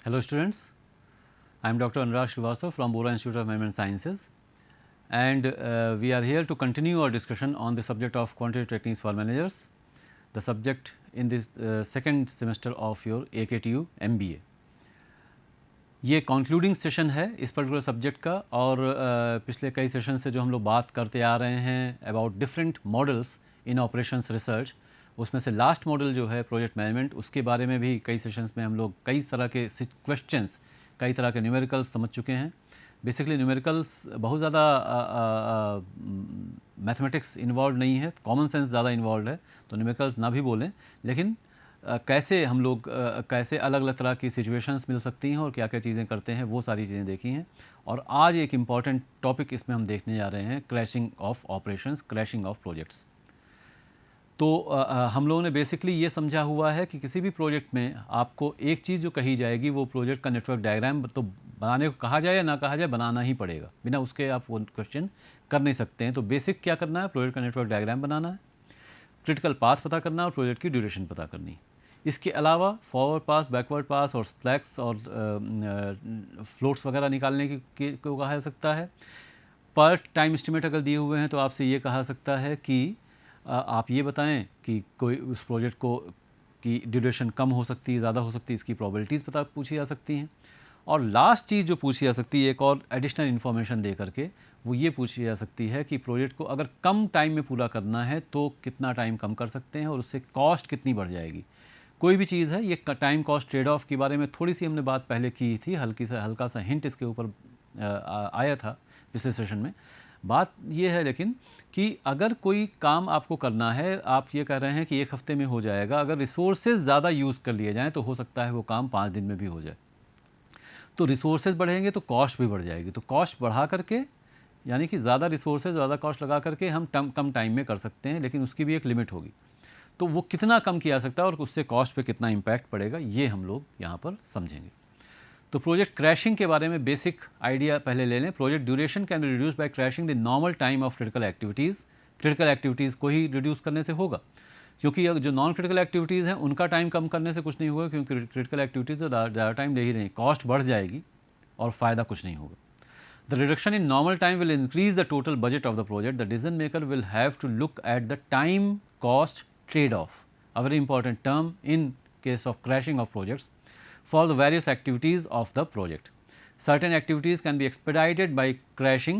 Hello students, I am Dr. Anurag Srivastava from Bohra Institute of Management Sciences, and we are here to continue our discussion on the subject of quantitative techniques for managers, the subject in the second semester of your AKTU MBA. ये concluding session है इस particular subject का और पिछले कई session से जो हम लोग बात करते आ रहे हैं about different models in operations research, उसमें से लास्ट मॉडल जो है प्रोजेक्ट मैनेजमेंट, उसके बारे में भी कई सेशंस में हम लोग कई तरह के क्वेश्चंस, कई तरह के न्यूमेरिकल्स समझ चुके हैं. बेसिकली न्यूमेरिकल्स बहुत ज़्यादा मैथमेटिक्स इन्वॉल्व नहीं है, कॉमन सेंस ज़्यादा इन्वॉल्व है, तो न्यूमेरिकल्स ना भी बोलें, लेकिन कैसे हम लोग कैसे अलग अलग तरह की सिचुएशंस मिल सकती हैं और क्या क्या चीज़ें करते हैं, वो सारी चीज़ें देखी हैं. और आज एक इम्पॉर्टेंट टॉपिक इसमें हम देखने जा रहे हैं, crashing of operations, crashing of projects. तो हम लोगों ने बेसिकली ये समझा हुआ है कि किसी भी प्रोजेक्ट में आपको एक चीज़ जो कही जाएगी वो प्रोजेक्ट का नेटवर्क डायग्राम तो बनाने को कहा जाए या ना कहा जाए, बनाना ही पड़ेगा, बिना उसके आप वो क्वेश्चन कर नहीं सकते हैं. तो बेसिक क्या करना है, प्रोजेक्ट का नेटवर्क डायग्राम बनाना है, क्रिटिकल पाथ पता करना और प्रोजेक्ट की ड्यूरेशन पता करनी. इसके अलावा फॉरवर्ड पास, बैकवर्ड पास और स्लैक्स और फ्लोट्स वगैरह निकालने को कहा जा सकता है. पर टाइम एस्टिमेट अगर दिए हुए हैं तो आपसे ये कहा सकता है कि आप ये बताएं कि कोई उस प्रोजेक्ट को की ड्यूरेशन कम हो सकती है, ज़्यादा हो सकती है, इसकी प्रोबेबिलिटीज़ पता पूछी जा सकती हैं. और लास्ट चीज़ जो पूछी जा सकती है एक और एडिशनल इन्फॉर्मेशन दे करके, वो ये पूछी जा सकती है कि प्रोजेक्ट को अगर कम टाइम में पूरा करना है तो कितना टाइम कम कर सकते हैं और उससे कॉस्ट कितनी बढ़ जाएगी. कोई भी चीज़ है, ये टाइम कॉस्ट ट्रेड ऑफ के बारे में थोड़ी सी हमने बात पहले की थी, हल्का सा हिंट इसके ऊपर आया था पिछले सेशन में. बात ये है लेकिन कि अगर कोई काम आपको करना है, आप ये कह रहे हैं कि एक हफ्ते में हो जाएगा, अगर रिसोर्सेज ज़्यादा यूज़ कर लिए जाएँ तो हो सकता है वो काम 5 दिन में भी हो जाए. तो रिसोर्सेज बढ़ेंगे तो कॉस्ट भी बढ़ जाएगी. तो कॉस्ट बढ़ा करके, यानी कि ज़्यादा रिसोर्सेज ज़्यादा कॉस्ट लगा करके हम कम टाइम में कर सकते हैं, लेकिन उसकी भी एक लिमिट होगी. तो वो कितना कम किया सकता है और उससे कॉस्ट पे कितना इम्पैक्ट पड़ेगा, ये हम लोग यहाँ पर समझेंगे. तो प्रोजेक्ट क्रैशिंग के बारे में बेसिक आइडिया पहले ले लें. Project duration can be reduce by crashing the normal time of critical activities. Critical activities को ही रिड्यूस करने से होगा, क्योंकि जो नॉन क्रिटिकल एक्टिविटीज़ हैं उनका टाइम कम करने से कुछ नहीं होगा, क्योंकि क्रिटिकल एक्टिविटीज़ तो ज़्यादा टाइम ले ही रही, कॉस्ट बढ़ जाएगी और फ़ायदा कुछ नहीं होगा. The reduction in normal time will increase the total budget of the project. The decision maker will have to look at the time cost trade-off, a very important term in case of crashing of projects, for the various activities of the project. Certain activities can be expedited by crashing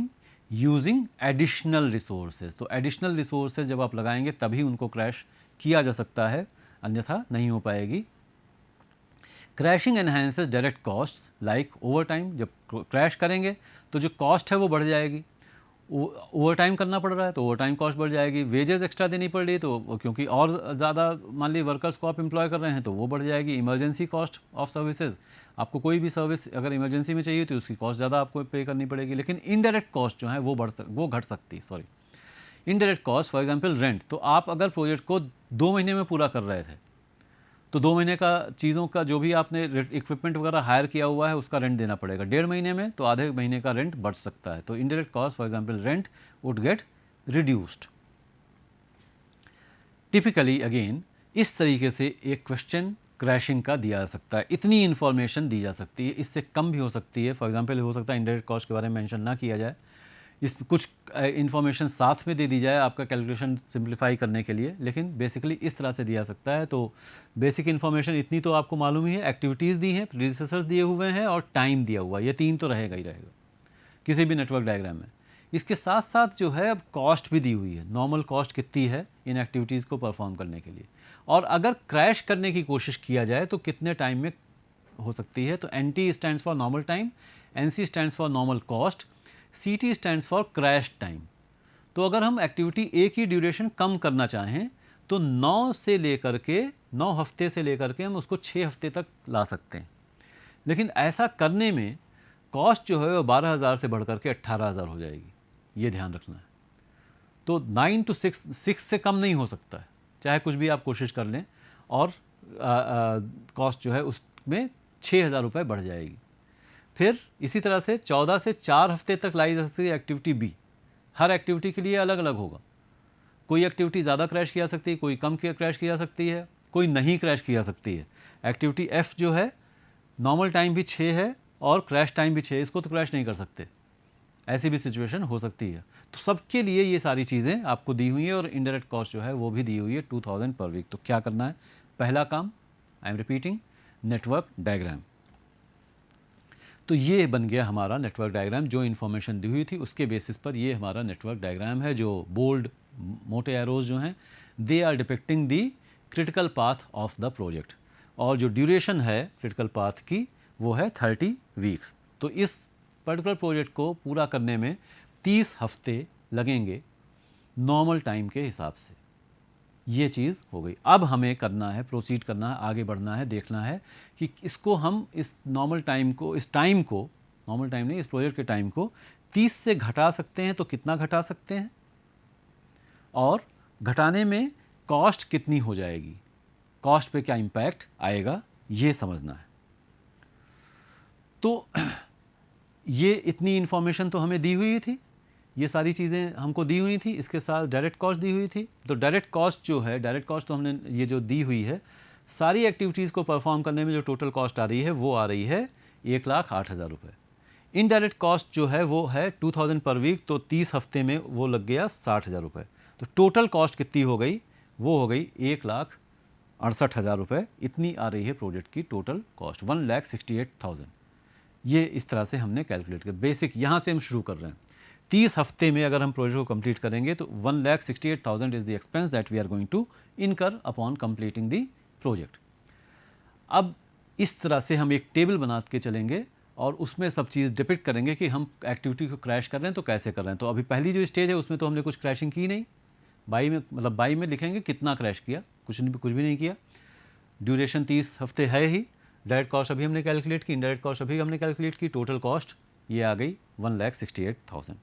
using additional resources. तो additional resources जब आप लगाएंगे तभी उनको crash किया जा सकता है, अन्यथा नहीं हो पाएगी. Crashing enhances direct costs like over time. जब क्रैश करेंगे तो जो कॉस्ट है वो बढ़ जाएगी. ओवर टाइम करना पड़ रहा है तो ओवर टाइम कॉस्ट बढ़ जाएगी. वेजेस एक्स्ट्रा देनी पड़ रही तो क्योंकि और ज़्यादा मान ली वर्कर्स को आप एम्प्लॉय कर रहे हैं तो वो बढ़ जाएगी. इमरजेंसी कॉस्ट ऑफ सर्विसेज, आपको कोई भी सर्विस अगर इमरजेंसी में चाहिए तो उसकी कॉस्ट ज़्यादा आपको पे करनी पड़ेगी. लेकिन इनडायरेक्ट कॉस्ट जो है वो घट सकती. Indirect cost, for example rent. तो आप अगर प्रोजेक्ट को 2 महीने में पूरा कर रहे थे तो 2 महीने का चीज़ों का जो भी आपने इक्विपमेंट वगैरह हायर किया हुआ है उसका रेंट देना पड़ेगा. 1.5 महीने में तो आधे महीने का रेंट बढ़ सकता है. तो indirect cost, for example rent, would get reduced. Typically again इस तरीके से एक क्वेश्चन क्रैशिंग का दिया जा सकता है. इतनी इन्फॉर्मेशन दी जा सकती है, इससे कम भी हो सकती है. फॉर एग्जांपल हो सकता है इंडायरेक्ट कॉस्ट के बारे में मेंशन ना किया जाए, इस कुछ इन्फॉर्मेशन साथ में दे दी जाए आपका कैलकुलेशन सिंप्लीफाई करने के लिए, लेकिन बेसिकली इस तरह से दिया सकता है. तो बेसिक इन्फॉर्मेशन इतनी तो आपको मालूम ही है, एक्टिविटीज़ दी हैं, प्रीडिसेसर्स दिए हुए हैं और टाइम दिया हुआ है. ये 3 तो रहेगा ही रहेगा किसी भी नेटवर्क डायग्राम में. इसके साथ साथ जो है अब कॉस्ट भी दी हुई है, नॉर्मल कॉस्ट कितनी है इन एक्टिविटीज़ को परफॉर्म करने के लिए, और अगर क्रैश करने की कोशिश किया जाए तो कितने टाइम में हो सकती है. तो NT stands for normal time, NC stands for normal cost, CT stands for crash time. तो अगर हम एक्टिविटी ए की ड्यूरेशन कम करना चाहें तो 9 हफ्ते से लेकर के हम उसको 6 हफ्ते तक ला सकते हैं. लेकिन ऐसा करने में कॉस्ट जो है वो 12,000 से बढ़ करके 18,000 हो जाएगी, ये ध्यान रखना है. तो 9 to 6 से कम नहीं हो सकता है, चाहे कुछ भी आप कोशिश कर लें, और कॉस्ट जो है उसमें 6,000 रुपये बढ़ जाएगी. फिर इसी तरह से 14 से 4 हफ्ते तक लाई जा सकती है एक्टिविटी बी. हर एक्टिविटी के लिए अलग अलग होगा. कोई एक्टिविटी ज़्यादा क्रैश की जा सकती है, कोई कम क्रैश की जा सकती है, कोई नहीं क्रैश की जा सकती है. एक्टिविटी एफ जो है नॉर्मल टाइम भी 6 है और क्रैश टाइम भी 6 है, इसको तो क्रैश नहीं कर सकते, ऐसी भी सिचुएशन हो सकती है। तो सबके लिए ये सारी चीज़ें आपको दी हुई है और इनडायरेक्ट कॉस्ट जो है वो भी दी हुई है 2000 पर वीक। तो क्या करना है, पहला काम, I am repeating, network diagram. तो ये बन गया हमारा नेटवर्क डायग्राम, जो इन्फॉर्मेशन दी हुई थी उसके बेसिस पर ये हमारा नेटवर्क डायग्राम है। जो बोल्ड मोटे एरोज जो हैं, they are depicting the critical path of the project, और जो ड्यूरेशन है क्रिटिकल पाथ की वो है 30 वीक्स। तो इस पर्टिकुलर प्रोजेक्ट को पूरा करने में 30 हफ्ते लगेंगे नॉर्मल टाइम के हिसाब से। ये चीज़ हो गई। अब हमें करना है, प्रोसीड करना है, आगे बढ़ना है, देखना है कि इसको हम इस नॉर्मल टाइम को, इस टाइम को, नॉर्मल टाइम नहीं, इस प्रोजेक्ट के टाइम को 30 से घटा सकते हैं तो कितना घटा सकते हैं, और घटाने में कॉस्ट कितनी हो जाएगी, कॉस्ट पे क्या इम्पैक्ट आएगा, ये समझना है। तो ये इतनी इन्फॉर्मेशन तो हमें दी हुई थी, ये सारी चीज़ें हमको दी हुई थी, इसके साथ डायरेक्ट कॉस्ट दी हुई थी। तो डायरेक्ट कॉस्ट जो है, डायरेक्ट कॉस्ट तो हमने ये जो दी हुई है, सारी एक्टिविटीज़ को परफॉर्म करने में जो टोटल कॉस्ट आ रही है वो आ रही है 1,08,000 रुपये। इनडायरेक्ट कॉस्ट जो है वो है 2000 पर वीक, तो 30 हफ्ते में वो लग गया 60,000 रुपये। तो टोटल कॉस्ट कितनी हो गई, वो हो गई 1,68,000 रुपये। इतनी आ रही है प्रोजेक्ट की टोटल कॉस्ट, 1,68,000। ये इस तरह से हमने कैलकुलेट किया। बेसिक यहाँ से हम शुरू कर रहे हैं। 30 हफ्ते में अगर हम प्रोजेक्ट को कंप्लीट करेंगे तो 1,68,000 is the expense that we are going to incur upon completing the project. अब इस तरह से हम एक टेबल बना के चलेंगे और उसमें सब चीज़ डिपिक्ट करेंगे कि हम एक्टिविटी को क्रैश कर रहे हैं तो कैसे कर रहे हैं। तो अभी पहली जो स्टेज है उसमें तो हमने कुछ क्रैशिंग की नहीं, बाई में, मतलब बाई में लिखेंगे कितना क्रैश किया, कुछ भी नहीं किया। ड्यूरेशन 30 हफ्ते है ही, डायरेक्ट कॉस्ट अभी हमने कैलकुलेट की, इनडायरेक्ट कॉस्ट अभी हमने कैलकुलेट की, टोटल कॉस्ट ये आ गई 1,68,000।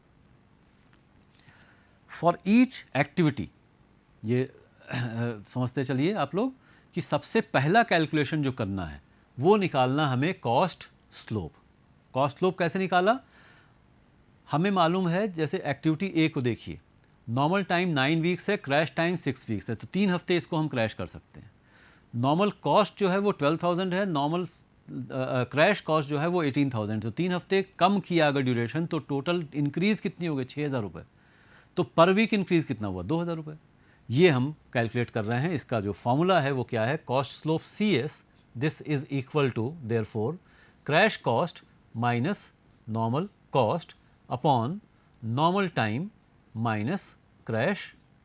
फॉर ईच एक्टिविटी ये समझते चलिए आप लोग कि सबसे पहला कैलकुलेशन जो करना है वो निकालना हमें कॉस्ट स्लोप। कॉस्ट स्लोप कैसे निकाला, हमें मालूम है, जैसे एक्टिविटी ए को देखिए, नॉर्मल टाइम 9 वीक्स है, क्रैश टाइम 6 वीक्स है, तो 3 हफ्ते इसको हम क्रैश कर सकते हैं। नॉर्मल कॉस्ट जो है वो 12,000 है, नॉर्मल क्रैश कॉस्ट जो है वो 18,000, तो 3 हफ्ते कम किया अगर ड्यूरेशन तो टोटल इंक्रीज़ कितनी हो गई, 6,000 रुपये। तो पर वीक इंक्रीज़ कितना हुआ, 2,000 रुपये। ये हम कैलकुलेट कर रहे हैं। इसका जो फॉर्मूला है वो क्या है, cost slope CS, this is equal to therefore crash cost minus normal cost upon normal time minus crash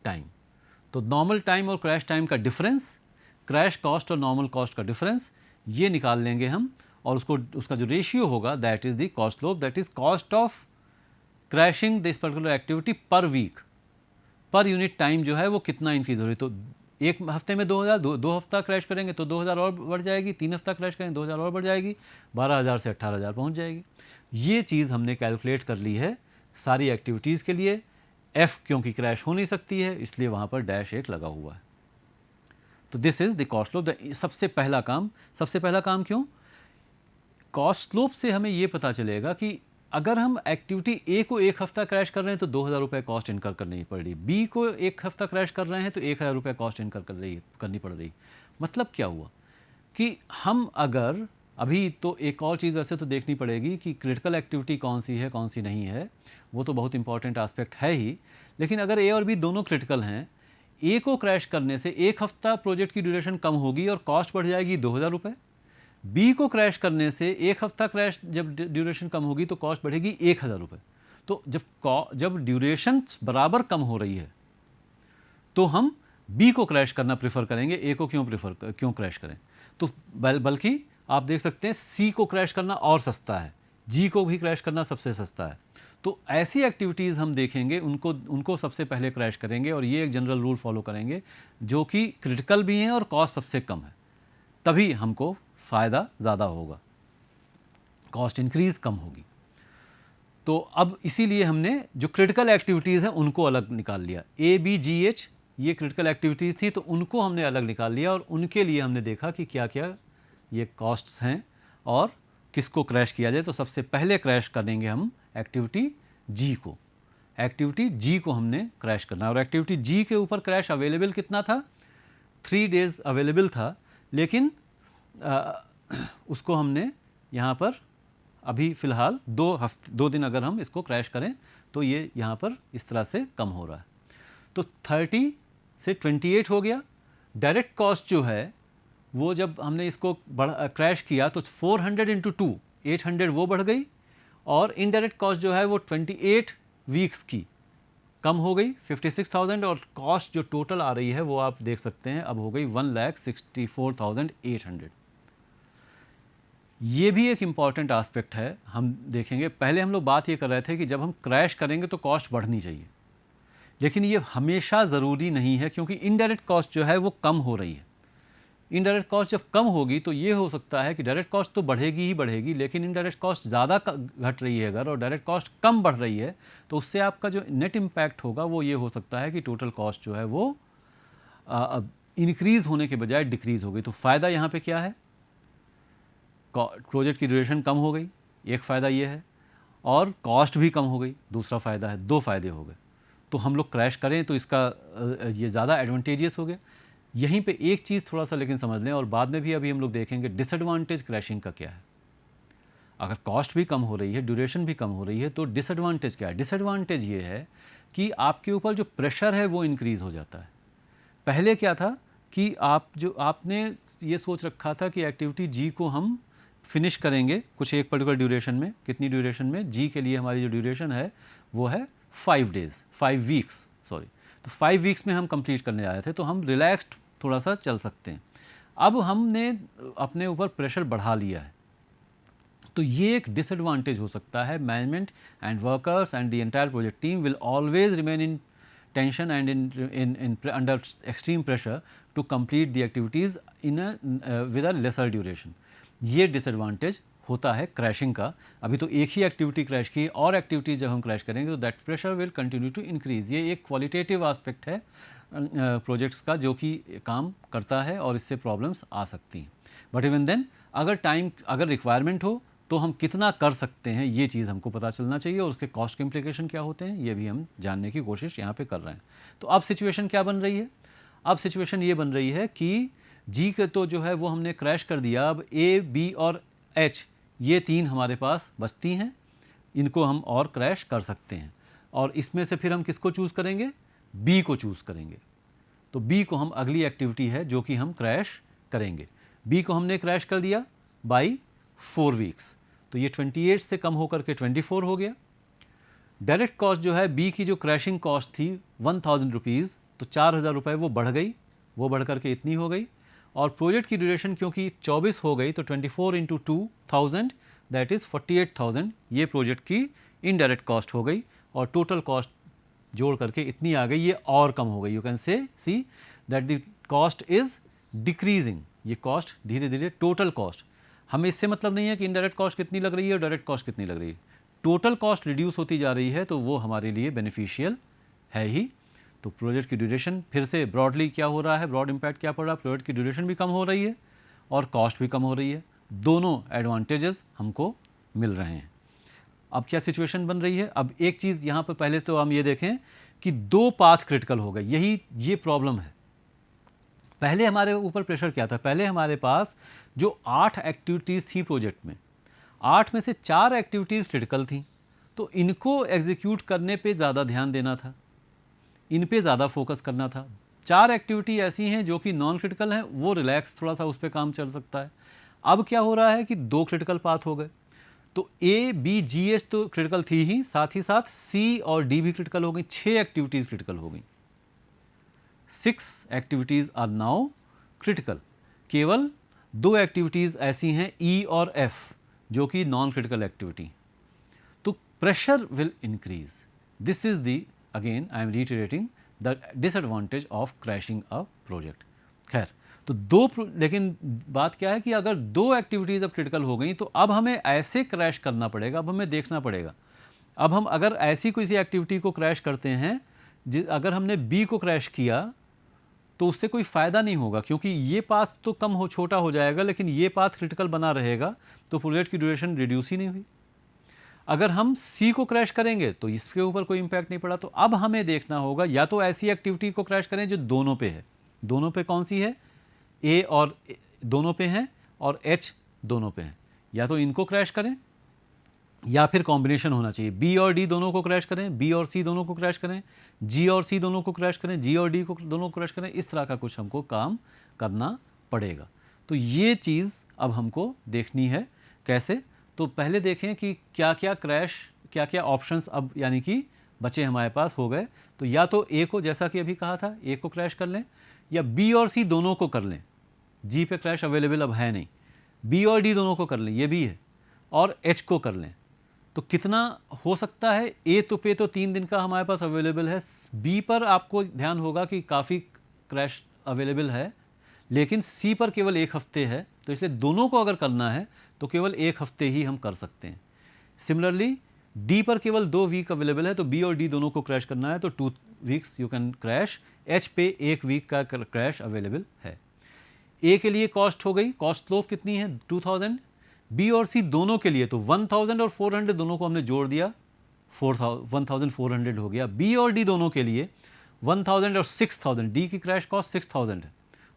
time. तो नॉर्मल टाइम और क्रैश टाइम का डिफरेंस, क्रैश कॉस्ट और नॉर्मल कॉस्ट का डिफरेंस, ये निकाल लेंगे हम, और उसका जो रेशियो होगा that is the cost slope, that is cost of crashing this particular activity per week, per unit time जो है वो कितना इंक्रीज हो रही है। तो एक हफ्ते में 2,000, दो हफ्ता क्रैश करेंगे तो 2,000 और बढ़ जाएगी, 3 हफ्ता क्रैश करेंगे 2,000 और बढ़ जाएगी, 12,000 से 18,000 पहुंच जाएगी। ये चीज़ हमने कैलकुलेट कर ली है सारी एक्टिविटीज़ के लिए। F क्योंकि क्रैश हो नहीं सकती है इसलिए वहाँ पर डैश 1 लगा हुआ है। तो this is the cost slope. सबसे पहला काम क्यों, कॉस्ट स्लोप से हमें ये पता चलेगा कि अगर हम एक्टिविटी ए को 1 हफ्ता क्रैश कर रहे हैं तो 2,000 रुपये कॉस्ट इनकर करनी पड़ रही, बी को 1 हफ्ता क्रैश कर रहे हैं तो 1,000 रुपये कॉस्ट इनकर करनी पड़ रही। मतलब क्या हुआ कि हम अगर अभी, तो एक और चीज़ वैसे तो देखनी पड़ेगी कि क्रिटिकल एक्टिविटी कौन सी है कौन सी नहीं है, वो तो बहुत इंपॉर्टेंट एस्पेक्ट है ही। लेकिन अगर ए और बी दोनों क्रिटिकल हैं, ए को क्रैश करने से 1 हफ्ता प्रोजेक्ट की ड्यूरेशन कम होगी और कॉस्ट बढ़ जाएगी 2,000 रुपये। बी को क्रैश करने से 1 हफ्ता क्रैश जब ड्यूरेशन कम होगी तो कॉस्ट बढ़ेगी 1,000 रुपये। तो जब ड्यूरेशन बराबर कम हो रही है तो हम बी को क्रैश करना प्रेफर करेंगे, ए को क्यों क्रैश करें। तो बल्कि आप देख सकते हैं सी को क्रैश करना और सस्ता है, जी को भी क्रैश करना सबसे सस्ता है। तो ऐसी एक्टिविटीज़ हम देखेंगे, उनको सबसे पहले क्रैश करेंगे और ये एक जनरल रूल फॉलो करेंगे जो कि क्रिटिकल भी हैं और कॉस्ट सबसे कम है, तभी हमको फ़ायदा ज़्यादा होगा, कॉस्ट इंक्रीज़ कम होगी। तो अब इसीलिए हमने जो क्रिटिकल एक्टिविटीज़ हैं उनको अलग निकाल लिया। ABGH ये क्रिटिकल एक्टिविटीज़ थी तो उनको हमने अलग निकाल लिया और उनके लिए हमने देखा कि क्या क्या ये कॉस्ट्स हैं और किसको क्रैश किया जाए। तो सबसे पहले क्रैश करेंगे हम एक्टिविटी G को। एक्टिविटी G को हमने क्रैश करना, और एक्टिविटी G के ऊपर क्रैश अवेलेबल कितना था, 3 डेज़ अवेलेबल था, लेकिन उसको हमने यहाँ पर अभी फ़िलहाल 2 दिन अगर हम इसको क्रैश करें तो ये यहाँ पर इस तरह से कम हो रहा है। तो 30 से 28 हो गया। डायरेक्ट कॉस्ट जो है वो जब हमने इसको क्रैश किया तो 400 इंटू 2 800 वो बढ़ गई, और इनडायरेक्ट कॉस्ट जो है वो 28 वीक्स की कम हो गई 56,000, और कॉस्ट जो टोटल आ रही है वो आप देख सकते हैं अब हो गई 1,64,800। ये भी एक इम्पॉर्टेंट एस्पेक्ट है, हम देखेंगे। पहले हम लोग बात ये कर रहे थे कि जब हम क्रैश करेंगे तो कॉस्ट बढ़नी चाहिए, लेकिन ये हमेशा ज़रूरी नहीं है, क्योंकि इनडायरेक्ट कॉस्ट जो है वो कम हो रही है। इनडायरेक्ट कॉस्ट जब कम होगी तो ये हो सकता है कि डायरेक्ट कॉस्ट तो बढ़ेगी ही बढ़ेगी, लेकिन इनडायरेक्ट कॉस्ट ज़्यादा घट रही है अगर, और डायरेक्ट कॉस्ट कम बढ़ रही है, तो उससे आपका जो नेट इम्पैक्ट होगा वो ये हो सकता है कि टोटल कॉस्ट जो है वो इंक्रीज़ होने के बजाय डिक्रीज़ हो गई। तो फ़ायदा यहाँ पे क्या है? प्रोजेक्ट की ड्यूरेशन कम हो गई, एक फ़ायदा ये है, और कॉस्ट भी कम हो गई, दूसरा फ़ायदा है। 2 फ़ायदे हो गए। तो हम लोग क्रैश करें तो इसका ये ज़्यादा एडवांटेजियस हो गया। यहीं पे एक चीज़ थोड़ा सा लेकिन समझ लें, और बाद में भी अभी हम लोग देखेंगे डिसएडवांटेज क्रैशिंग का क्या है। अगर कॉस्ट भी कम हो रही है, ड्यूरेशन भी कम हो रही है, तो डिसएडवांटेज क्या है? डिसएडवांटेज ये है कि आपके ऊपर जो प्रेशर है वो इंक्रीज़ हो जाता है। पहले क्या था कि आपने ये सोच रखा था कि एक्टिविटी जी को हम फिनिश करेंगे कुछ एक पर्टिकुलर ड्यूरेशन में। कितनी ड्यूरेशन में? जी के लिए हमारी जो ड्यूरेशन है वो है 5 वीक्स, सॉरी। तो 5 वीक्स में हम कंप्लीट करने आए थे, तो हम रिलैक्स्ड थोड़ा सा चल सकते हैं। अब हमने अपने ऊपर प्रेशर बढ़ा लिया है, तो ये एक डिसएडवांटेज हो सकता है। Management and workers and the entire project team will always remain in tension and in under extreme pressure to complete the activities with a lesser duration. ये डिसएडवांटेज होता है क्रैशिंग का। अभी तो एक ही एक्टिविटी क्रैश की, और एक्टिविटीज़ जब हम क्रैश करेंगे तो that pressure will continue to increase. ये एक क्वालिटेटिव एस्पेक्ट है प्रोजेक्ट्स का जो कि काम करता है, और इससे प्रॉब्लम्स आ सकती हैं। बट इवन देन अगर रिक्वायरमेंट हो तो हम कितना कर सकते हैं, ये चीज़ हमको पता चलना चाहिए, और उसके कॉस्ट के इम्प्लीकेशन क्या होते हैं ये भी हम जानने की कोशिश यहाँ पे कर रहे हैं। तो अब सिचुएशन क्या बन रही है? अब सिचुएशन ये बन रही है कि जी के तो जो है वो हमने क्रैश कर दिया। अब ए, बी और एच ये 3 हमारे पास बचती हैं, इनको हम और क्रैश कर सकते हैं, और इसमें से फिर हम किसको चूज़ करेंगे? बी को चूज़ करेंगे। तो बी को हम अगली एक्टिविटी है जो कि हम क्रैश करेंगे। बी को हमने क्रैश कर दिया बाई 4 वीक्स, तो ये 28 से कम होकर के 24 हो गया। डायरेक्ट कॉस्ट जो है बी की जो क्रैशिंग कॉस्ट थी 1000 रुपीज़, तो 4000 रुपये वो बढ़ गई, वो बढ़ करके इतनी हो गई। और प्रोजेक्ट की ड्यूरेशन क्योंकि 24 हो गई, तो 24 इंटू 2000 दैट इज़ 48,000 ये प्रोजेक्ट की इनडायरेक्ट कॉस्ट हो गई, और टोटल कॉस्ट जोड़ करके इतनी आ गई, ये और कम हो गई। You can see that the cost is decreasing. ये कॉस्ट धीरे धीरे, टोटल कॉस्ट, हमें इससे मतलब नहीं है कि इनडायरेक्ट कॉस्ट कितनी लग रही है और डायरेक्ट कॉस्ट कितनी लग रही है। टोटल कॉस्ट रिड्यूस होती जा रही है, तो वो हमारे लिए बेनिफिशियल है ही। तो प्रोजेक्ट की ड्यूरेशन फिर से ब्रॉडली क्या हो रहा है, ब्रॉड इम्पैक्ट क्या पड़ रहा है? प्रोजेक्ट की ड्यूरेशन भी कम हो रही है और कॉस्ट भी कम हो रही है। दोनों एडवांटेजेस हमको मिल रहे हैं। अब क्या सिचुएशन बन रही है? अब एक चीज़ यहाँ पर पहले तो हम ये देखें कि 2 पाथ क्रिटिकल हो गए, ये प्रॉब्लम है। पहले हमारे ऊपर प्रेशर क्या था? पहले हमारे पास जो 8 एक्टिविटीज़ थी प्रोजेक्ट में, 8 में से 4 एक्टिविटीज़ क्रिटिकल थी, तो इनको एग्जीक्यूट करने पे ज़्यादा ध्यान देना था, इन पे ज़्यादा फोकस करना था। 4 एक्टिविटी ऐसी हैं जो कि नॉन क्रिटिकल हैं, वो रिलैक्स थोड़ा सा उस पर काम चल सकता है। अब क्या हो रहा है कि 2 क्रिटिकल पाथ हो गए, तो ए, बी, जी, एच तो क्रिटिकल थी ही, साथ ही साथ सी और डी भी क्रिटिकल हो गई। 6 एक्टिविटीज़ क्रिटिकल हो गई। 6 एक्टिविटीज़ आर नाउ क्रिटिकल। केवल 2 एक्टिविटीज़ ऐसी हैं ई और एफ जो कि नॉन क्रिटिकल एक्टिविटी। तो pressure will increase. This is the again I am reiterating the disadvantage of crashing a project. खैर, तो लेकिन बात क्या है कि अगर 2 एक्टिविटीज़ अब क्रिटिकल हो गई, तो अब हमें ऐसे क्रैश करना पड़ेगा, अब हमें देखना पड़ेगा। अब हम अगर ऐसी किसी एक्टिविटी को क्रैश करते हैं, अगर हमने बी को क्रैश किया तो उससे कोई फ़ायदा नहीं होगा, क्योंकि ये पाथ तो छोटा हो जाएगा, लेकिन ये पाथ क्रिटिकल बना रहेगा, तो प्रोजेक्ट की ड्यूरेशन रिड्यूस ही नहीं हुई। अगर हम सी को क्रैश करेंगे तो इसके ऊपर कोई इम्पैक्ट नहीं पड़ा। तो अब हमें देखना होगा या तो ऐसी एक्टिविटी को क्रैश करें जो दोनों पे है। दोनों पे कौन सी है? ए और दोनों पे हैं और एच दोनों पे हैं, या तो इनको क्रैश करें या फिर कॉम्बिनेशन होना चाहिए, बी और डी दोनों को क्रैश करें, बी और सी दोनों को क्रैश करें, जी और सी दोनों को क्रैश करें, जी और डी को दोनों को क्रैश करें। इस तरह का कुछ हमको काम करना पड़ेगा। तो ये चीज़ अब हमको देखनी है कैसे। तो पहले देखें कि क्या क्या क्रैश, क्या क्या ऑप्शंस अब यानी कि बचे हमारे पास हो गए। तो या तो ए को, जैसा कि अभी कहा था, ए को क्रैश कर लें, या बी और सी दोनों को कर लें। जी पे क्रैश अवेलेबल अब है नहीं, बी और डी दोनों को कर लें, ये भी है, और एच को कर लें। तो कितना हो सकता है? ए तो पे तो 3 दिन का हमारे पास अवेलेबल है, बी पर आपको ध्यान होगा कि काफ़ी क्रैश अवेलेबल है, लेकिन सी पर केवल 1 हफ्ते है। तो इसलिए दोनों को अगर करना है तो केवल 1 हफ्ते ही हम कर सकते हैं। सिमिलरली डी पर केवल 2 वीक अवेलेबल है, तो बी और डी दोनों को क्रैश करना है तो 2 weeks you can crash. H पे 1 वीक का क्रैश अवेलेबल है। ए के लिए कॉस्ट हो गई, कॉस्ट स्लोप कितनी है? 2000। बी और सी दोनों के लिए तो 1000 और 400 दोनों को हमने जोड़ दिया, 1400 हो गया। बी और डी दोनों के लिए 1000 और 6000, डी की क्रैश कॉस्ट 6000 है,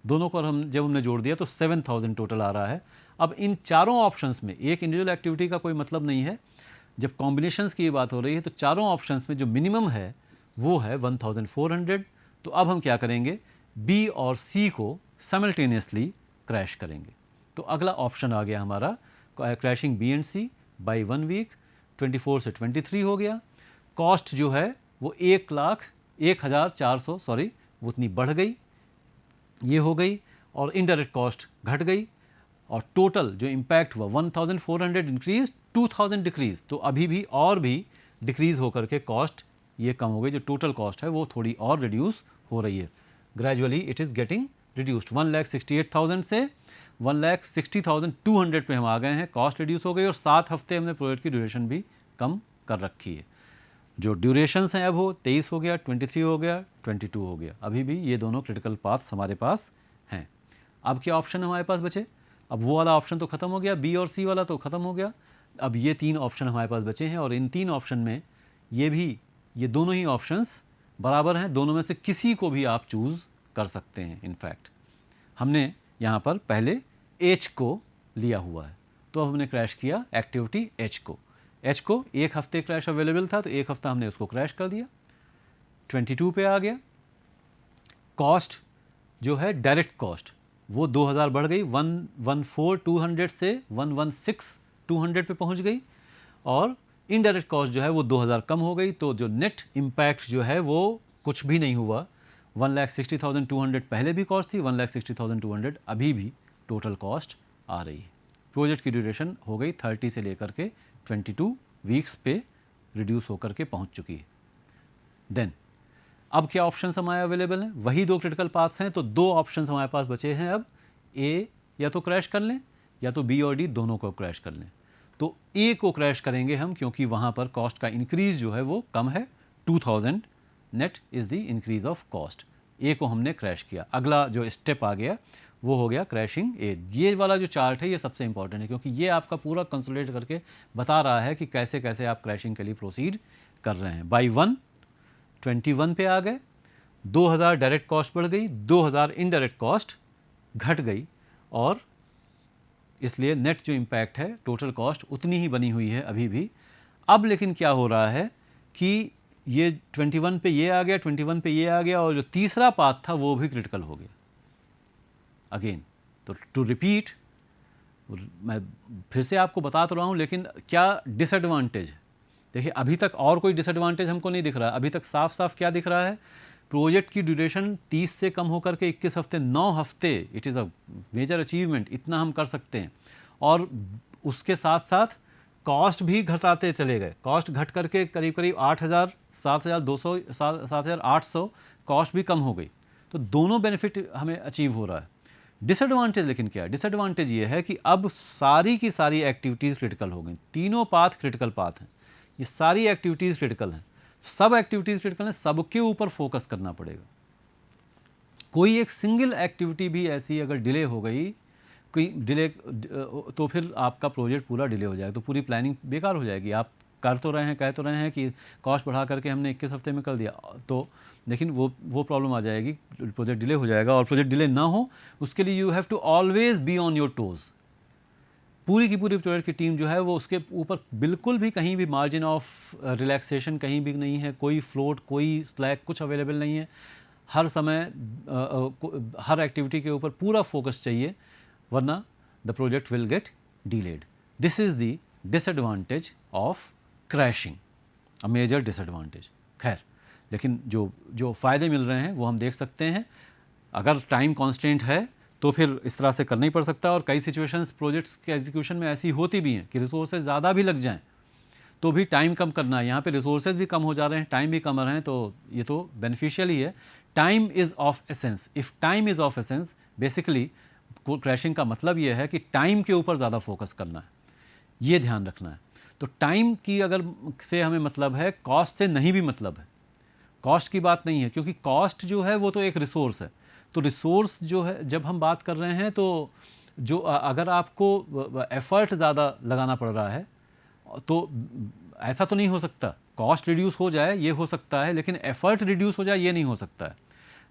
दोनों को जब हमने जोड़ दिया तो 7000 टोटल आ रहा है। अब इन चारों ऑप्शंस में एक इंडिविजुअल एक्टिविटी का कोई मतलब नहीं है, जब कॉम्बिनेशंस की बात हो रही है तो चारों ऑप्शंस में जो मिनिमम है वो है 1400। तो अब हम क्या करेंगे? बी और सी को साइमल्टेनियसली क्रैश करेंगे। तो अगला ऑप्शन आ गया हमारा crashing B and C by 1 week, 24 से 23 हो गया। कॉस्ट जो है वो 1,0400 सॉरी वो उतनी बढ़ गई, ये हो गई, और इनडायरेक्ट कॉस्ट घट गई, और टोटल जो इम्पैक्ट हुआ 1400 इंक्रीज, 2000 डिक्रीज। तो अभी भी और भी डिक्रीज होकर के कॉस्ट ये कम हो गई, जो टोटल कॉस्ट है वो थोड़ी और रिड्यूस हो रही है। Gradually it is getting reduced. 1,68,000 से 1,60,200 पे हम आ गए हैं, कॉस्ट रिड्यूस हो गई, और 7 हफ्ते हमने प्रोजेक्ट की ड्यूरेशन भी कम कर रखी है। जो ड्यूरेशंस हैं अब वो 23 हो गया, 23 हो गया, 22 हो गया। अभी भी ये दोनों क्रिटिकल पाथ्स हमारे पास हैं। अब क्या ऑप्शन हमारे पास बचे? अब वो वाला ऑप्शन तो ख़त्म हो गया, बी और सी वाला तो ख़त्म हो गया। अब ये 3 ऑप्शन हमारे पास बचे हैं, और इन 3 ऑप्शन में ये दोनों ही ऑप्शंस बराबर हैं। दोनों में से किसी को भी आप चूज़ कर सकते हैं। इनफैक्ट हमने यहाँ पर पहले एच को लिया हुआ है, तो अब हमने क्रैश किया एक्टिविटी एच को। एच को 1 हफ्ते क्रैश अवेलेबल था, तो 1 हफ्ता हमने उसको क्रैश कर दिया, 22 पे आ गया। कॉस्ट जो है डायरेक्ट कॉस्ट वो 2000 बढ़ गई, 114,200 से 116,200 पे पहुंच गई, और इनडायरेक्ट कॉस्ट जो है वो 2000 कम हो गई। तो जो नेट इम्पैक्ट जो है वो कुछ भी नहीं हुआ। 1,60,200 पहले भी कॉस्ट थी, 1,60,200 अभी भी टोटल कॉस्ट आ रही है। प्रोजेक्ट की ड्यूरेशन हो गई 30 से लेकर के 22 वीक्स पे रिड्यूस होकर के पहुंच चुकी है। देन अब क्या ऑप्शंस हमारे अवेलेबल हैं? वही 2 क्रिटिकल पाथ्स हैं, तो 2 ऑप्शंस हमारे पास बचे हैं अब। ए या तो क्रैश कर लें, या तो बी और डी दोनों को क्रैश कर लें। तो ए को क्रैश करेंगे हम, क्योंकि वहाँ पर कॉस्ट का इंक्रीज जो है वो कम है, 2000 net is the increase of cost. A को हमने क्रैश किया। अगला जो स्टेप आ गया वो हो गया क्रैशिंग ए। ये वाला जो चार्ट है ये सबसे इंपॉर्टेंट है, क्योंकि ये आपका पूरा कंसोलिडेट करके बता रहा है कि कैसे कैसे आप क्रैशिंग के लिए प्रोसीड कर रहे हैं। बाई 21 पे आ गए, 2000 डायरेक्ट कॉस्ट बढ़ गई, 2000 इनडायरेक्ट कॉस्ट घट गई, और इसलिए नेट जो इम्पैक्ट है टोटल कॉस्ट उतनी ही बनी हुई है अभी भी। अब लेकिन क्या हो रहा है कि ये 21 पे ये आ गया, 21 पे ये आ गया, और जो तीसरा पाथ था वो भी क्रिटिकल हो गया अगेन। तो टू रिपीट, मैं फिर से आपको बता तो रहा हूँ, लेकिन क्या डिसएडवांटेज है? देखिए अभी तक और कोई डिसएडवांटेज हमको नहीं दिख रहा है। अभी तक साफ साफ क्या दिख रहा है? प्रोजेक्ट की ड्यूरेशन 30 से कम होकर के 21 हफ्ते, 9 हफ्ते। It is a major achievement, इतना हम कर सकते हैं। और उसके साथ साथ कॉस्ट भी घटाते चले गए। कॉस्ट घट करके करीब करीब 8,000, 7,200, 7,800 कॉस्ट भी कम हो गई। तो दोनों बेनिफिट हमें अचीव हो रहा है। डिसएडवांटेज लेकिन क्या है? डिसएडवांटेज ये है कि अब सारी की सारी एक्टिविटीज़ क्रिटिकल हो गई। तीनों पाथ क्रिटिकल पाथ हैं, ये सारी एक्टिविटीज़ क्रिटिकल हैं, सब एक्टिविटीज़ क्रिटिकल हैं, सबके ऊपर फोकस करना पड़ेगा। कोई एक सिंगल एक्टिविटी भी ऐसी अगर डिले हो गई, कोई डिले, तो फिर आपका प्रोजेक्ट पूरा डिले हो जाएगा, तो पूरी प्लानिंग बेकार हो जाएगी। आप कर तो रहे हैं, कह तो रहे हैं कि कॉस्ट बढ़ा करके हमने 21 हफ्ते में कर दिया, तो लेकिन वो प्रॉब्लम आ जाएगी, प्रोजेक्ट डिले हो जाएगा। और प्रोजेक्ट डिले ना हो उसके लिए you have to always be on your toes. पूरी की पूरी प्रोजेक्ट की टीम जो है वो उसके ऊपर बिल्कुल भी कहीं भी मार्जिन ऑफ रिलैक्सेशन कहीं भी नहीं है, कोई फ्लोट, कोई स्लैक, कुछ अवेलेबल नहीं है। हर समय हर एक्टिविटी के ऊपर पूरा फोकस चाहिए, वरना the project will get delayed. This is the disadvantage of crashing, a major disadvantage. खैर, लेकिन जो फ़ायदे मिल रहे हैं वो हम देख सकते हैं। अगर टाइम कॉन्स्टेंट है तो फिर इस तरह से करना ही पड़ सकता है, और कई सिचुएशंस प्रोजेक्ट्स के एग्जीक्यूशन में ऐसी होती भी हैं कि रिसोर्सेज ज़्यादा भी लग जाएं तो भी टाइम कम करना है। यहाँ पे रिसोर्सेज भी कम हो जा रहे हैं, टाइम भी कम आ रहे हैं, तो ये तो बेनिफिशियल ही है। Time is of essence. If time is of essence, basically crashing का मतलब ये है कि टाइम के ऊपर ज़्यादा फोकस करना है, ये ध्यान रखना है। तो टाइम की अगर से हमें मतलब है, कॉस्ट से नहीं भी मतलब है, कॉस्ट की बात नहीं है, क्योंकि कॉस्ट जो है वो तो एक रिसोर्स है। तो रिसोर्स जो है, जब हम बात कर रहे हैं तो जो अगर आपको एफ़र्ट ज़्यादा लगाना पड़ रहा है तो ऐसा तो नहीं हो सकता। कॉस्ट रिड्यूस हो जाए ये हो सकता है, लेकिन एफ़र्ट रिड्यूस हो जाए ये नहीं हो सकता है।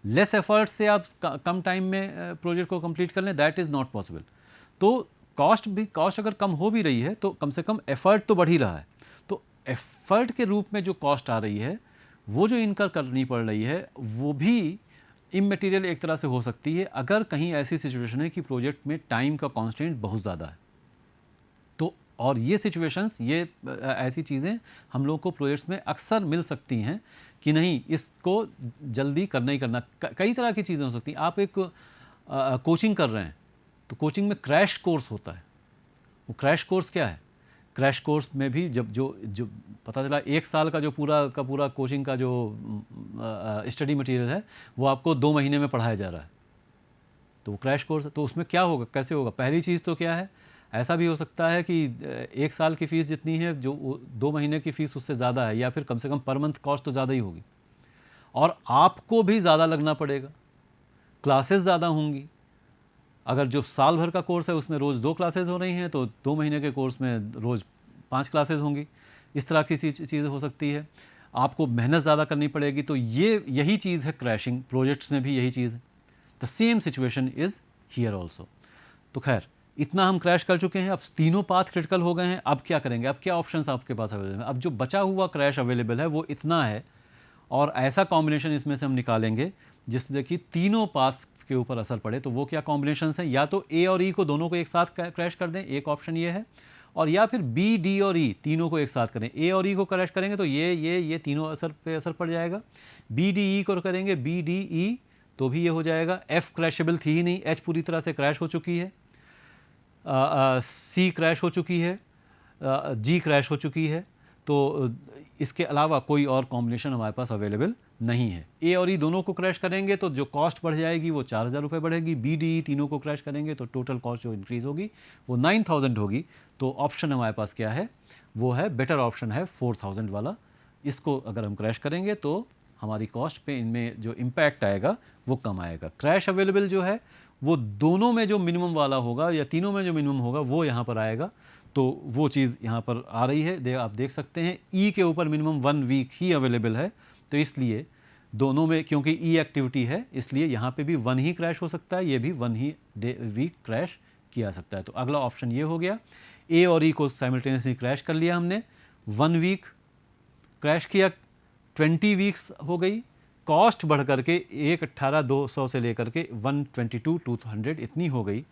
लेस एफ़र्ट से आप कम टाइम में प्रोजेक्ट को कंप्लीट कर लें, दैट इज़ नॉट पॉसिबल। तो कॉस्ट अगर कम हो भी रही है तो कम से कम एफ़र्ट तो बढ़ ही रहा है। तो एफ़र्ट के रूप में जो कॉस्ट आ रही है, वो जो इनकर करनी पड़ रही है, वो भी इममटेरियल एक तरह से हो सकती है अगर कहीं ऐसी सिचुएशन है कि प्रोजेक्ट में टाइम का कॉन्स्टेंट बहुत ज़्यादा है। तो और ये सिचुएशंस, ये ऐसी चीज़ें हम लोगों को प्रोजेक्ट्स में अक्सर मिल सकती हैं कि नहीं, इसको जल्दी करना ही करना। कई तरह की चीज़ें हो सकती हैं। आप एक कोचिंग कर रहे हैं तो कोचिंग में क्रैश कोर्स होता है। वो क्रैश कोर्स क्या है? क्रैश कोर्स में भी जब जो पता चला 1 साल का जो पूरा कोचिंग का जो स्टडी मटेरियल है वो आपको 2 महीने में पढ़ाया जा रहा है, तो वो क्रैश कोर्स है। तो उसमें क्या होगा, कैसे होगा? पहली चीज़ तो क्या है, ऐसा भी हो सकता है कि 1 साल की फ़ीस जितनी है, जो 2 महीने की फ़ीस उससे ज़्यादा है, या फिर कम से कम पर मंथ कॉस्ट तो ज़्यादा ही होगी, और आपको भी ज़्यादा लगना पड़ेगा, क्लासेस ज़्यादा होंगी। अगर जो साल भर का कोर्स है उसमें रोज़ 2 क्लासेस हो रही हैं, तो 2 महीने के कोर्स में रोज़ 5 क्लासेस होंगी। इस तरह की चीज़ें हो सकती है। आपको मेहनत ज़्यादा करनी पड़ेगी। तो यही चीज़ है क्रैशिंग, प्रोजेक्ट्स में भी यही चीज़ है। The same situation is here also. तो खैर, इतना हम क्रैश कर चुके हैं, अब तीनों पाथ क्रिटिकल हो गए हैं। अब क्या करेंगे? अब क्या ऑप्शंस आपके पास अवेलेबल है? अब जो बचा हुआ क्रैश अवेलेबल है वो इतना है, और ऐसा कॉम्बिनेशन इसमें से हम निकालेंगे जिससे कि तीनों पाथ्स के ऊपर असर पड़े। तो वो क्या कॉम्बिनेशंस हैं? या तो ए और ई को दोनों को एक साथ क्रैश कर दें, एक ऑप्शन ये है, और या फिर बी, डी और ई तीनों को एक साथ करें। ए और ई को क्रैश करेंगे तो ये तीनों असर पड़ जाएगा। बी डी ई को करेंगे, बी डी ई, तो भी ये हो जाएगा। एफ क्रैशेबल थी ही नहीं, एच पूरी तरह से क्रैश हो चुकी है, सी क्रैश हो चुकी है, जी क्रैश हो चुकी है। तो इसके अलावा कोई और कॉम्बिनेशन हमारे पास अवेलेबल नहीं है। ए और ई दोनों को क्रैश करेंगे तो जो कॉस्ट बढ़ जाएगी वो 4,000 रुपये बढ़ेगी। बी डी ई तीनों को क्रैश करेंगे तो टोटल कॉस्ट जो इंक्रीज़ होगी वो 9,000 होगी। तो ऑप्शन हमारे पास क्या है? वो है, बेटर ऑप्शन है 4,000 वाला। इसको अगर हम क्रैश करेंगे तो हमारी कॉस्ट पे इनमें जो इम्पैक्ट आएगा वो कम आएगा। क्रैश अवेलेबल जो है वो दोनों में जो मिनिमम वाला होगा या तीनों में जो मिनिमम होगा वो यहाँ पर आएगा। तो वो चीज़ यहाँ पर आ रही है, आप देख सकते हैं। ई के ऊपर मिनिमम 1 वीक ही अवेलेबल है, तो इसलिए दोनों में, क्योंकि ई एक्टिविटी है, इसलिए यहाँ पे भी 1 ही क्रैश हो सकता है, ये भी 1 ही वीक क्रैश किया सकता है। तो अगला ऑप्शन ये हो गया। ए और ई को साइमल्टेनियसली क्रैश कर लिया हमने, 1 वीक क्रैश किया, 20 वीक्स हो गई, कॉस्ट बढ़ करके 1,18,200 से लेकर के 122,200 इतनी हो गई।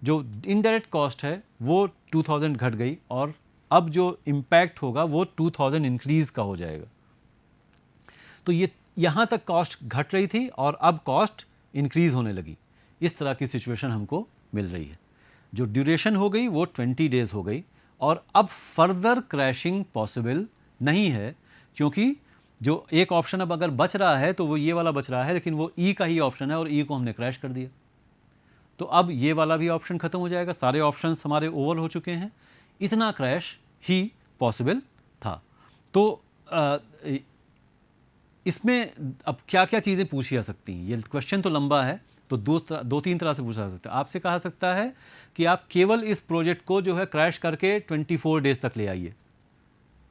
जो इनडायरेक्ट कॉस्ट है वो 2,000 घट गई, और अब जो इम्पैक्ट होगा वो 2,000 इंक्रीज़ का हो जाएगा। तो ये यहाँ तक कॉस्ट घट रही थी और अब कॉस्ट इंक्रीज़ होने लगी। इस तरह की सिचुएशन हमको मिल रही है। जो ड्यूरेशन हो गई वो 20 डेज़ हो गई, और अब फर्दर क्रैशिंग पॉसिबल नहीं है, क्योंकि जो एक ऑप्शन अब अगर बच रहा है तो वो ये वाला बच रहा है, लेकिन वो ई का ही ऑप्शन है और ई को हमने क्रैश कर दिया। तो अब ये वाला भी ऑप्शन ख़त्म हो जाएगा, सारे ऑप्शंस हमारे ओवर हो चुके हैं। इतना क्रैश ही पॉसिबल था। तो इसमें अब क्या क्या चीज़ें पूछी जा सकती हैं? ये क्वेश्चन तो लंबा है, तो दो तीन तरह से पूछा जा सकता है। आपसे कहा सकता है कि आप केवल इस प्रोजेक्ट को जो है क्रैश करके 24 डेज़ तक ले आइए,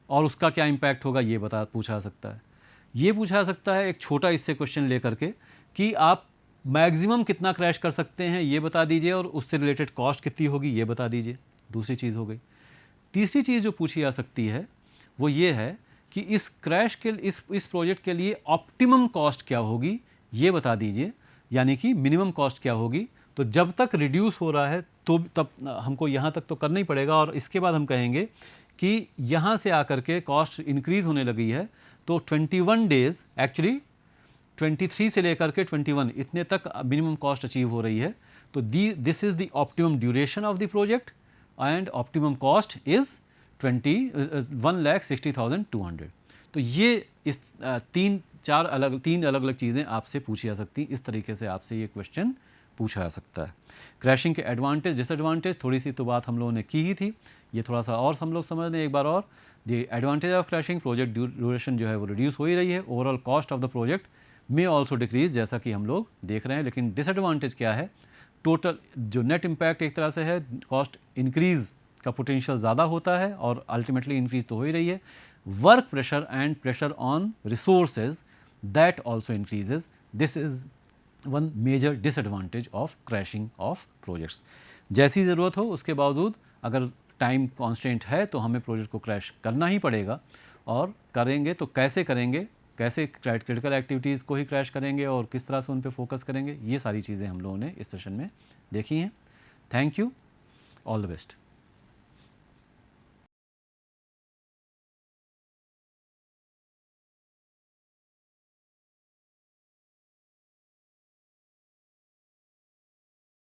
और उसका क्या इम्पैक्ट होगा ये पूछा जा सकता है। ये पूछा जा सकता है एक छोटा इससे क्वेश्चन लेकर के कि आप मैक्सिमम कितना क्रैश कर सकते हैं ये बता दीजिए, और उससे रिलेटेड कॉस्ट कितनी होगी ये बता दीजिए। दूसरी चीज़ हो गई। तीसरी चीज़ जो पूछी जा सकती है वो ये है कि इस क्रैश के इस प्रोजेक्ट के लिए ऑप्टिमम कॉस्ट क्या होगी, ये बता दीजिए, यानी कि मिनिमम कॉस्ट क्या होगी। तो जब तक रिड्यूस हो रहा है तो तब हमको यहाँ तक तो करना ही पड़ेगा, और इसके बाद हम कहेंगे कि यहाँ से आकर के कॉस्ट इंक्रीज़ होने लगी है, तो 21 डेज़ एक्चुअली 23 से लेकर के 21 इतने तक मिनिमम कॉस्ट अचीव हो रही है। तो this is the optimum duration of the project and optimum cost is 1,60,200। तो ये इस तीन अलग अलग चीज़ें आपसे पूछी जा सकती हैं। इस तरीके से आपसे ये क्वेश्चन पूछा जा सकता है। क्रैशिंग के एडवांटेज डिसएडवांटेज थोड़ी सी तो बात हम लोगों ने की ही थी, ये थोड़ा सा और हम लोग समझ लें एक बार और। The advantage of crashing, project duration जो है वो रिड्यूस हो ही रही है, overall cost of the project में ऑल्सो डिक्रीज, जैसा कि हम लोग देख रहे हैं। लेकिन डिसएडवांटेज क्या है, टोटल जो नेट इम्पैक्ट एक तरह से है, कॉस्ट इंक्रीज का पोटेंशियल ज़्यादा होता है और अल्टीमेटली इंक्रीज तो हो ही रही है। Work pressure and pressure on resources that also increases, this is one major disadvantage of crashing of projects. जैसी ज़रूरत हो उसके बावजूद अगर टाइम कॉन्स्टेंट है तो हमें प्रोजेक्ट को क्रैश करना ही पड़ेगा, और करेंगे तो कैसे करेंगे, कैसे क्रिटिकल एक्टिविटीज़ को ही क्रैश करेंगे और किस तरह से उन पे फोकस करेंगे, ये सारी चीज़ें हम लोगों ने इस सेशन में देखी हैं। Thank you, all the best.